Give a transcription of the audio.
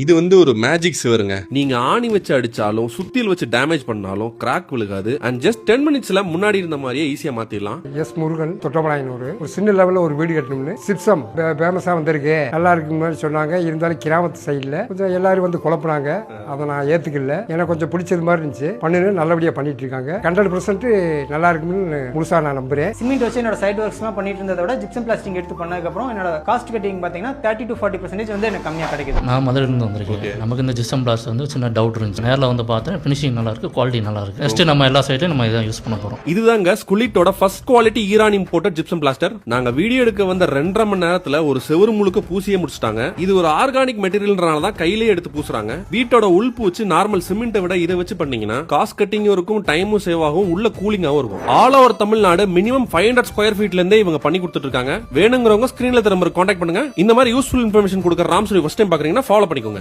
இது ஒரு மேஜிக் சிவருங்க. நீங்க ஆணி வச்சு அடிச்சாலும் சுத்தியில் வச்சு டேமேஜ் பண்ணாலும் கிராக் விழுகாது. அண்ட் ஜஸ்ட் 10 மினிட்ஸ்ல முன்னாடி இருந்த மாதிரியே ஈஸியா மாத்திடலாம். எஸ் முருகன் தொட்டபலாயினூர் ஒரு சின்ன லெவல்ல ஒரு வீடு கட்டணும்னு சிப்சம் ஃபேமஸா வந்திருக்கு, நல்லா இருக்கு மாதிரி சொன்னாங்க. இருந்தாலும் கிராமத்து சைட்ல கொஞ்சம் எல்லாரும் வந்து குழப்பினாங்க. அதை நான் ஏத்துக்கல. எனக்கு கொஞ்சம் பிடிச்சது மாதிரி இருந்துச்சு. பண்ணுன்னு நல்லபடியா பண்ணிட்டு இருக்காங்க. 100% நல்லா இருக்குன்னு முழுசா நான் நம்புறேன். சிமெண்ட் வச்சு என்னோட சைட் ஒர்க்ஸ்லாம் பண்ணிட்டு இருந்ததை விட ஜிப்சம் பிளாஸ்டிக் எடுத்து பண்ணதுக்கு அப்புறம் என்னோட காஸ்ட் கட்டிங் பாத்தீங்கன்னா 30 to 40% வந்து எனக்கு கம்மியா கிடைக்குது. நான் மதுரையிலிருந்து வந்திருக்கேன். நமக்கு இந்த ஜிப்சம் பிளாஸ்ட் வந்து சின்ன டவுட் இருந்துச்சு. நேரில் வந்து பார்த்தேன் ஃபினிஷிங் நல்லா இருக்கு, குவாலிட்டி நல்லா இருக்கு. நெக்ஸ்ட் நம்ம எல்லா சைட்லயும் நம்ம இதான் யூஸ் பண்ண போறோம். இதுதாங்க ஸ்குலிட்டோட first quality Iran imported gypsum plaster. நாங்க வீடியோ எடுக்க வந்த 2.5 மணி நேரத்துல ஒரு செவரு முழுக்க பூசியே முடிச்சிட்டாங்க. இது ஒரு ஆர்கானிக் மெட்டீரியல்ன்றனால தான் கையிலேயே எடுத்து பூசுறாங்க. வீட்டோட உள் பூச்சு நார்மல் சிமெண்ட்டை விட இதை வச்சு பண்ணீங்கன்னா காஸ்ட் கட்டிங்கும் இருக்கும், டைமும் சேவ் ஆகும், உள்ள கூலிங்காவும் இருக்கும். All over Tamil Nadu minimum 500 square ஃபீட்ல இருந்தே இவங்க பண்ணி கொடுத்துட்டு இருக்காங்க. வேணுங்கிறவங்க ஸ்கிரீன்ல திரும்ப கான்டாக்ட் பண்ணுங்க. இந்த மாதிரி யூஸ்ஃபுல் இன்ஃபர்மேஷன் கொடுக்குற ராம்சுரி ஃபர்ஸ்ட் டைம் பாக்குறீங்கன்னா ஃபாலோ பண்ணிக்கோங்க.